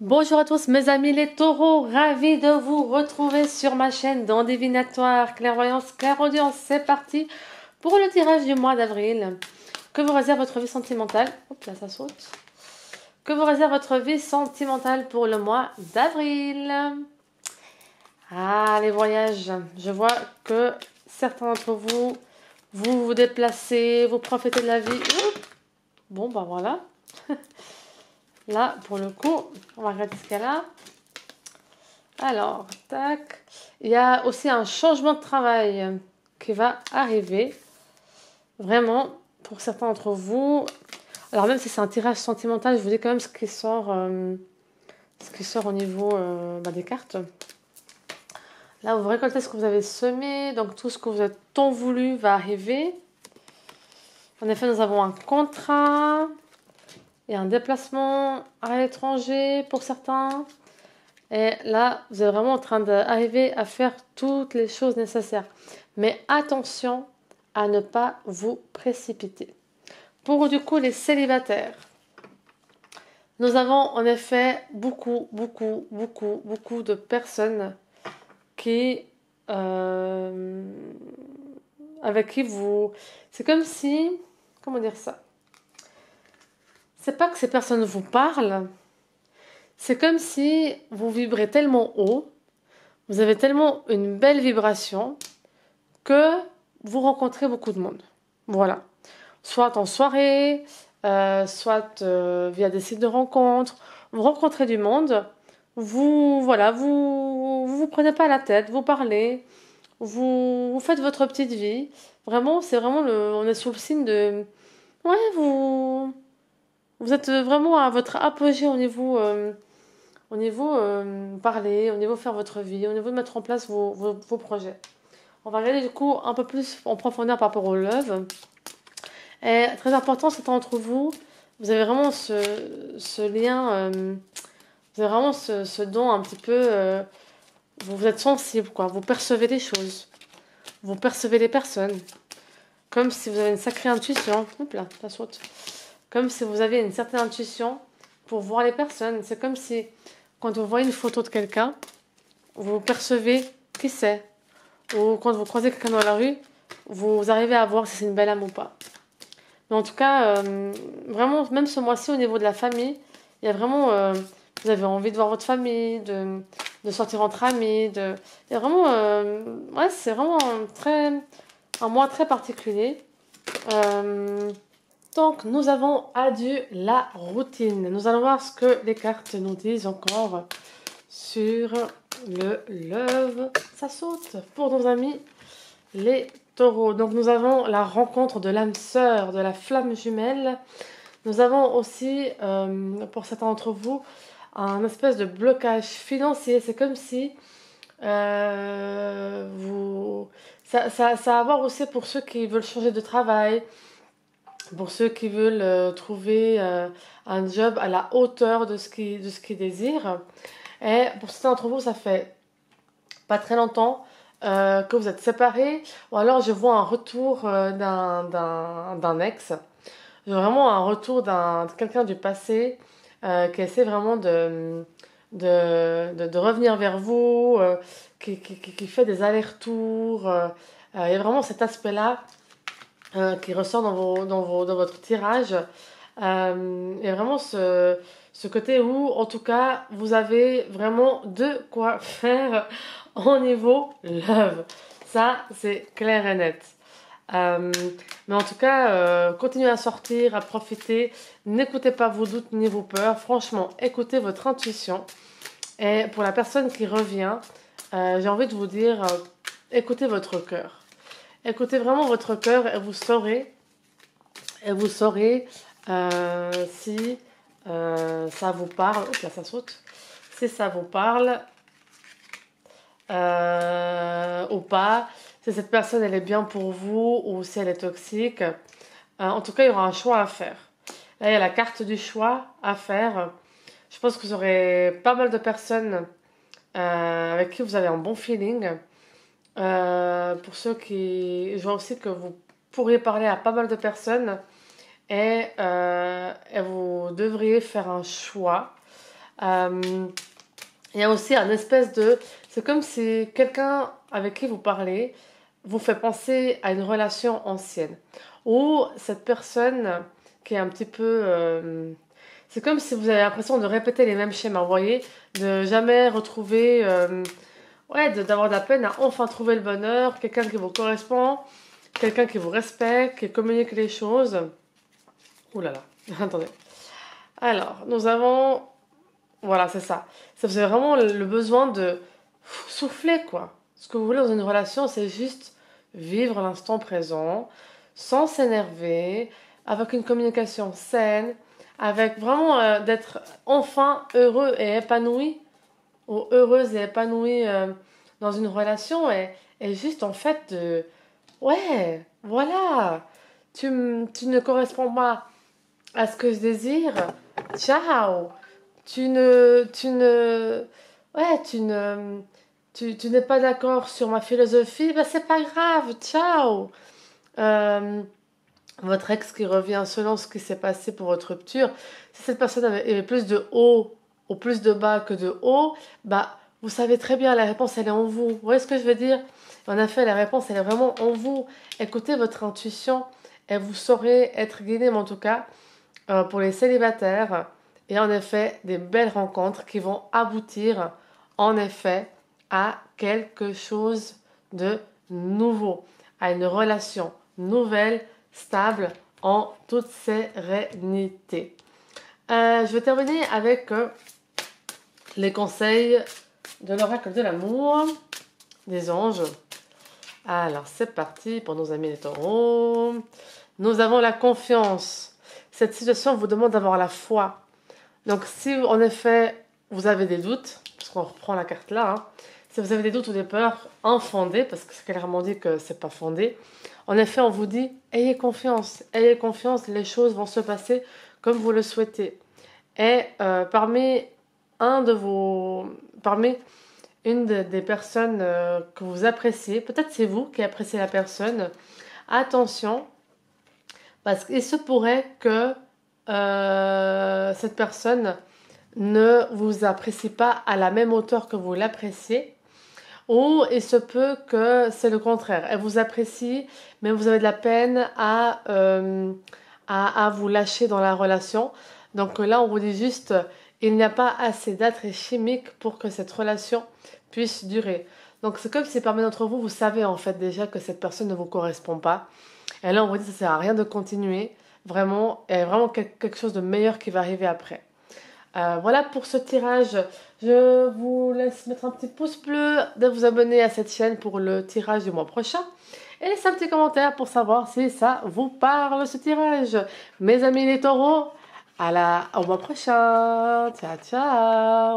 Bonjour à tous mes amis les taureaux, ravi de vous retrouver sur ma chaîne dans Divinatoire, Clairvoyance, Clairaudience. C'est parti pour le tirage du mois d'avril. Que vous réserve votre vie sentimentale? Hop là, ça saute. Que vous réserve votre vie sentimentale pour le mois d'avril? Ah, les voyages. Je vois que certains d'entre vous, vous vous déplacez, vous profitez de la vie. Bon, bah voilà. Là, pour le coup, on va regarder ce qu'elle a. Alors, tac. Il y a aussi un changement de travail qui va arriver. Vraiment, pour certains d'entre vous. Alors, même si c'est un tirage sentimental, je vous dis quand même ce qui sort au niveau des cartes. Là, vous récoltez ce que vous avez semé. Donc, tout ce que vous avez tant voulu va arriver. En effet, nous avons un contrat et un déplacement à l'étranger pour certains. Et là, vous êtes vraiment en train d'arriver à faire toutes les choses nécessaires. Mais attention à ne pas vous précipiter. Pour du coup les célibataires, nous avons en effet beaucoup de personnes qui, euh, avec qui vous... C'est comme si... Comment dire ça? C'est pas que ces personnes vous parlent, c'est comme si vous vibrez tellement haut, vous avez tellement une belle vibration que vous rencontrez beaucoup de monde. Voilà. Soit en soirée, soit via des sites de rencontres. Vous rencontrez du monde. Vous prenez pas la tête, vous parlez, vous faites votre petite vie. Vraiment, c'est vraiment on est sous le signe de, ouais, vous êtes vraiment à votre apogée au niveau parler, au niveau faire votre vie, au niveau de mettre en place vos projets. On va regarder du coup un peu plus en profondeur par rapport au love. Et très important, c'est entre vous. Vous avez vraiment ce lien, vous avez vraiment ce don un petit peu. Vous êtes sensible, quoi. Vous percevez les choses. Vous percevez les personnes. Comme si vous avez une sacrée intuition. Oups là, ça saute. Comme si vous aviez une certaine intuition pour voir les personnes. C'est comme si, quand vous voyez une photo de quelqu'un, vous percevez qui c'est. Ou quand vous croisez quelqu'un dans la rue, vous arrivez à voir si c'est une belle âme ou pas. Mais en tout cas, vraiment, même ce mois-ci, au niveau de la famille, il y a vraiment... vous avez envie de voir votre famille, de sortir entre amis. Il y a vraiment... ouais, c'est vraiment un mois très particulier. Euh, donc, nous avons adieu la routine. Nous allons voir ce que les cartes nous disent encore sur le love. Ça saute pour nos amis les taureaux. Donc nous avons la rencontre de l'âme sœur, de la flamme jumelle. Nous avons aussi, pour certains d'entre vous, un espèce de blocage financier. C'est comme si vous... Ça a à voir aussi pour ceux qui veulent changer de travail, pour ceux qui veulent trouver un job à la hauteur de ce qu'ils désirent. Et pour certains d'entre vous, ça fait pas très longtemps que vous êtes séparés, ou alors je vois un retour d'un ex, vraiment un retour de quelqu'un du passé qui essaie vraiment de revenir vers vous, qui fait des allers-retours. Il y a vraiment cet aspect-là qui ressort dans votre tirage. Et vraiment ce côté où, en tout cas, vous avez vraiment de quoi faire au niveau love. Ça, c'est clair et net. Euh, mais en tout cas, continuez à sortir, à profiter. N'écoutez pas vos doutes ni vos peurs. Franchement, écoutez votre intuition. Et pour la personne qui revient, j'ai envie de vous dire, écoutez votre cœur. Écoutez vraiment votre cœur et vous saurez si ça vous parle. Oups, là, ça saute. Si ça vous parle ou pas. Si cette personne elle est bien pour vous ou si elle est toxique. En tout cas, il y aura un choix à faire. Là, il y a la carte du choix à faire. Je pense que vous aurez pas mal de personnes avec qui vous avez un bon feeling. Pour ceux qui... Je vois aussi que vous pourriez parler à pas mal de personnes et vous devriez faire un choix. Euh, il y a aussi un espèce de... C'est comme si quelqu'un avec qui vous parlez vous fait penser à une relation ancienne. Ou cette personne qui est un petit peu... c'est comme si vous avez l'impression de répéter les mêmes schémas, vous voyez, de jamais retrouver... ouais, d'avoir de la peine à enfin trouver le bonheur, quelqu'un qui vous correspond, quelqu'un qui vous respecte, qui communique les choses. Ouh là là, attendez. Alors, nous avons... Voilà, c'est ça. Ça vous avez vraiment le besoin de souffler, quoi. Ce que vous voulez dans une relation, c'est juste vivre l'instant présent, sans s'énerver, avec une communication saine, avec vraiment d'être enfin heureux et épanoui, ou heureuse et épanouie dans une relation, et juste en fait de... Ouais, voilà. Tu ne corresponds pas à ce que je désire. Ciao. Ouais, tu n'es pas d'accord sur ma philosophie, ben c'est pas grave, ciao. Euh, Votre ex qui revient selon ce qui s'est passé pour votre rupture, si cette personne avait plus de haut ou plus de bas que de haut, bah vous savez très bien, la réponse elle est en vous. Vous voyez ce que je veux dire? En effet, la réponse elle est vraiment en vous. Écoutez votre intuition et vous saurez être guidé, mais en tout cas, pour les célibataires, et en effet des belles rencontres qui vont aboutir en effet à quelque chose de nouveau, à une relation nouvelle, stable, en toute sérénité. Je vais terminer avec les conseils de l'oracle de l'amour des anges. Alors c'est parti pour nos amis les taureaux. Nous avons la confiance. Cette situation vous demande d'avoir la foi. Donc si en effet vous avez des doutes, parce qu'on reprend la carte là, hein, si vous avez des doutes ou des peurs infondées, parce que c'est clairement dit que c'est pas fondé, en effet on vous dit ayez confiance, les choses vont se passer comme vous le souhaitez. Et parmi des personnes que vous appréciez, peut-être c'est vous qui appréciez la personne, attention, parce qu'il se pourrait que cette personne ne vous apprécie pas à la même hauteur que vous l'appréciez, ou il se peut que c'est le contraire. Elle vous apprécie, mais vous avez de la peine à vous lâcher dans la relation. Donc là, on vous dit juste, il n'y a pas assez d'attrait chimique pour que cette relation puisse durer. Donc c'est comme si parmi d'entre vous, vous savez en fait déjà que cette personne ne vous correspond pas. Et là, on vous dit, ça ne sert à rien de continuer. Vraiment, il y a vraiment quelque chose de meilleur qui va arriver après. Voilà pour ce tirage. Je vous laisse mettre un petit pouce bleu, de vous abonner à cette chaîne pour le tirage du mois prochain. Et laissez un petit commentaire pour savoir si ça vous parle, ce tirage. Mes amis les taureaux, au mois prochain. Ciao, ciao.